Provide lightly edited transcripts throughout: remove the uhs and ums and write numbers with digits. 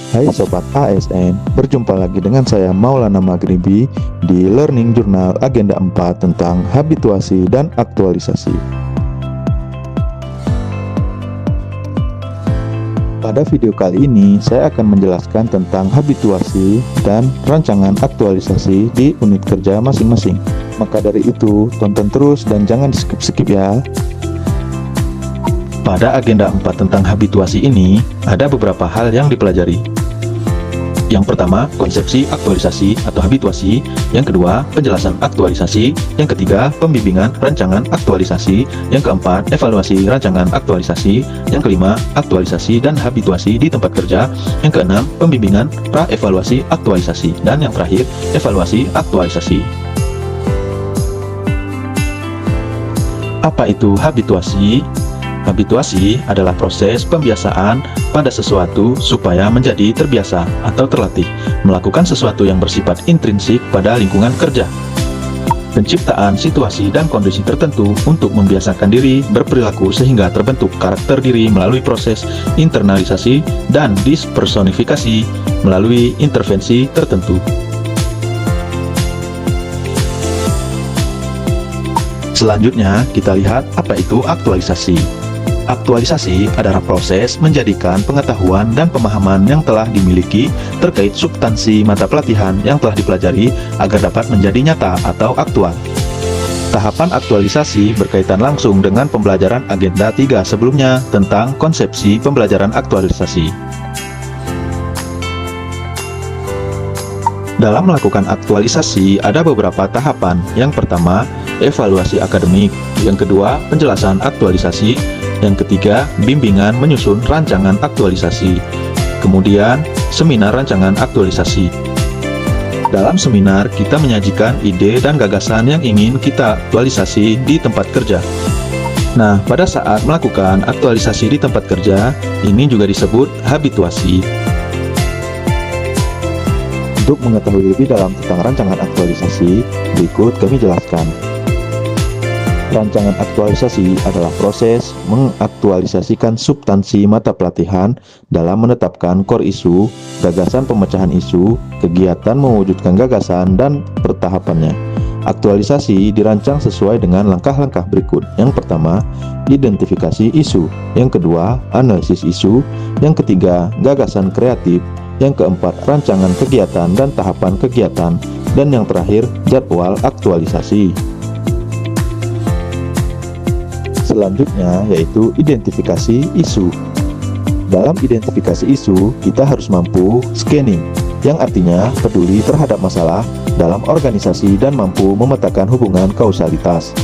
Hai Sobat ASN, berjumpa lagi dengan saya Maulana Maghribi di Learning Journal Agenda 4 tentang habituasi dan aktualisasi. Pada video kali ini, saya akan menjelaskan tentang habituasi dan rancangan aktualisasi di unit kerja masing-masing. Maka dari itu, tonton terus dan jangan skip-skip ya. Pada agenda 4 tentang habituasi ini, ada beberapa hal yang dipelajari. Yang pertama, konsepsi aktualisasi atau habituasi. Yang kedua, penjelasan aktualisasi. Yang ketiga, pembimbingan rancangan aktualisasi. Yang keempat, evaluasi rancangan aktualisasi. Yang kelima, aktualisasi dan habituasi di tempat kerja. Yang keenam, pembimbingan pra-evaluasi aktualisasi. Dan yang terakhir, evaluasi aktualisasi. Apa itu habituasi? Habituasi adalah proses pembiasaan pada sesuatu supaya menjadi terbiasa atau terlatih melakukan sesuatu yang bersifat intrinsik pada lingkungan kerja. Penciptaan situasi dan kondisi tertentu untuk membiasakan diri berperilaku sehingga terbentuk karakter diri melalui proses internalisasi dan dispersonifikasi melalui intervensi tertentu. Selanjutnya, kita lihat apa itu aktualisasi. Aktualisasi adalah proses menjadikan pengetahuan dan pemahaman yang telah dimiliki terkait substansi mata pelatihan yang telah dipelajari agar dapat menjadi nyata atau aktual. Tahapan aktualisasi berkaitan langsung dengan pembelajaran agenda 3 sebelumnya tentang konsepsi pembelajaran aktualisasi. Dalam melakukan aktualisasi ada beberapa tahapan. Yang pertama, evaluasi akademik. Yang kedua, penjelasan aktualisasi. Yang ketiga, bimbingan menyusun rancangan aktualisasi. Kemudian, seminar rancangan aktualisasi. Dalam seminar, kita menyajikan ide dan gagasan yang ingin kita aktualisasi di tempat kerja. Nah, pada saat melakukan aktualisasi di tempat kerja, ini juga disebut habituasi. Untuk mengetahui lebih dalam tentang rancangan aktualisasi, berikut kami jelaskan. Rancangan aktualisasi adalah proses mengaktualisasikan substansi mata pelatihan dalam menetapkan core isu, gagasan pemecahan isu, kegiatan mewujudkan gagasan, dan pertahapannya. Aktualisasi dirancang sesuai dengan langkah-langkah berikut. Yang pertama, identifikasi isu. Yang kedua, analisis isu. Yang ketiga, gagasan kreatif. Yang keempat, rancangan kegiatan dan tahapan kegiatan. Dan yang terakhir, jadwal aktualisasi. Selanjutnya yaitu identifikasi isu. Dalam identifikasi isu, kita harus mampu scanning, yang artinya peduli terhadap masalah dalam organisasi dan mampu memetakan hubungan kausalitas.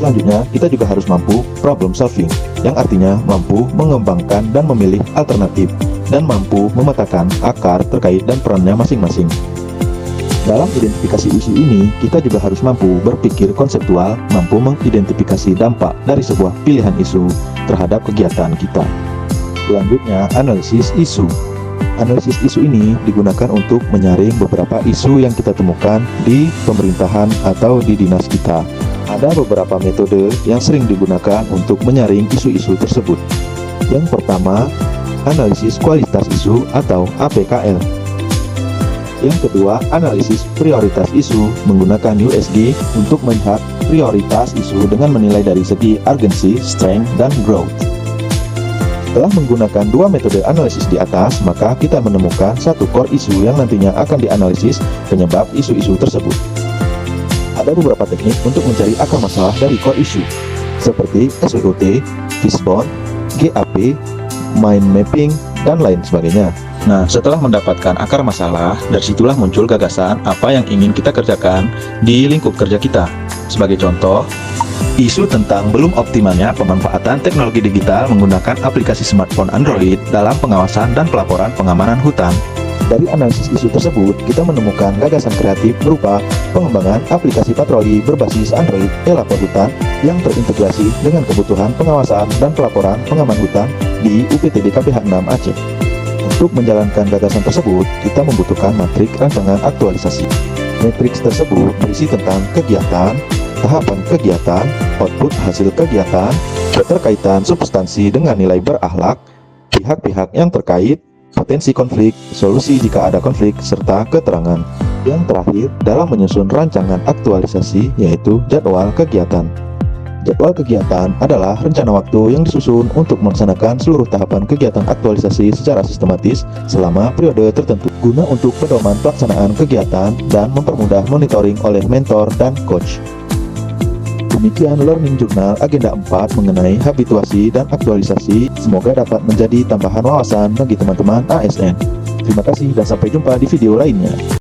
Selanjutnya, kita juga harus mampu problem solving, yang artinya mampu mengembangkan dan memilih alternatif, dan mampu memetakan akar terkait dan perannya masing-masing. Dalam identifikasi isu ini, kita juga harus mampu berpikir konseptual, mampu mengidentifikasi dampak dari sebuah pilihan isu terhadap kegiatan kita. Selanjutnya, analisis isu. Analisis isu ini digunakan untuk menyaring beberapa isu yang kita temukan di pemerintahan atau di dinas kita. Ada beberapa metode yang sering digunakan untuk menyaring isu-isu tersebut. Yang pertama, analisis kualitas isu atau APKL. Yang kedua, analisis prioritas isu menggunakan USG untuk melihat prioritas isu dengan menilai dari segi urgency, strength, dan growth. Setelah menggunakan dua metode analisis di atas, maka kita menemukan satu core isu yang nantinya akan dianalisis penyebab isu-isu tersebut. Ada beberapa teknik untuk mencari akar masalah dari core isu, seperti SWOT, Fishbone, GAP, mind mapping, dan lain sebagainya. Nah, setelah mendapatkan akar masalah, dari situlah muncul gagasan apa yang ingin kita kerjakan di lingkup kerja kita. Sebagai contoh, isu tentang belum optimalnya pemanfaatan teknologi digital menggunakan aplikasi smartphone Android dalam pengawasan dan pelaporan pengamanan hutan. Dari analisis isu tersebut, kita menemukan gagasan kreatif berupa pengembangan aplikasi patroli berbasis Android e-lapor hutan yang terintegrasi dengan kebutuhan pengawasan dan pelaporan pengaman hutan di UPTD KPH 6 Aceh. Untuk menjalankan gagasan tersebut, kita membutuhkan matriks rancangan aktualisasi. Matriks tersebut berisi tentang kegiatan, tahapan kegiatan, output hasil kegiatan, keterkaitan substansi dengan nilai berakhlak, pihak-pihak yang terkait, potensi konflik, solusi jika ada konflik, serta keterangan. Yang terakhir, dalam menyusun rancangan aktualisasi, yaitu jadwal kegiatan. Jadwal kegiatan adalah rencana waktu yang disusun untuk melaksanakan seluruh tahapan kegiatan aktualisasi secara sistematis selama periode tertentu guna untuk pedoman pelaksanaan kegiatan dan mempermudah monitoring oleh mentor dan coach. Demikian Learning Journal Agenda 4 mengenai habituasi dan aktualisasi, semoga dapat menjadi tambahan wawasan bagi teman-teman ASN. Terima kasih dan sampai jumpa di video lainnya.